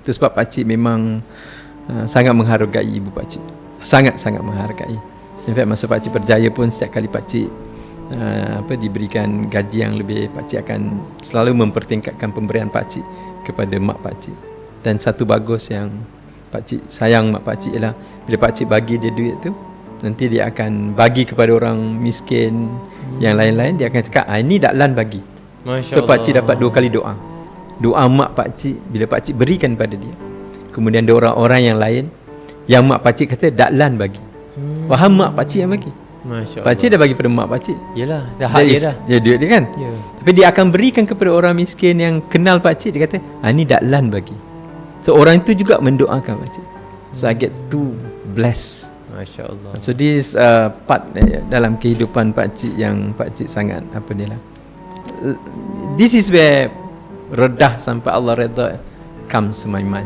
Itu sebab pakcik memang sangat menghargai ibu pakcik. Sangat-sangat menghargai. In fact masa pakcik berjaya pun, setiap kali pakcik diberikan gaji yang lebih, pakcik akan selalu mempertingkatkan pemberian pakcik kepada mak pakcik. Dan satu bagus yang pakcik sayang mak pakcik ialah bila pakcik bagi dia duit tu, nanti dia akan bagi kepada orang miskin yang lain-lain. Dia akan cakap, ini daklan bagi. So pakcik dapat 2 kali doa. Doa mak pakcik bila pakcik berikan pada dia, kemudian ada orang-orang yang lain yang mak pakcik kata daklan bagi. Faham mak pakcik yang bagi. Pakcik dah bagi pada mak pakcik. Yelah, dah hal dia dah. Dia duit dia kan. Tapi dia akan berikan kepada orang miskin yang kenal pakcik. Dia kata, ini daklan bagi. So orang itu juga mendoakan pakcik. So I get to bless. Masya Allah. So this part dalam kehidupan pakcik yang pakcik sangat this is where redah sampai Allah redha comes to my mind.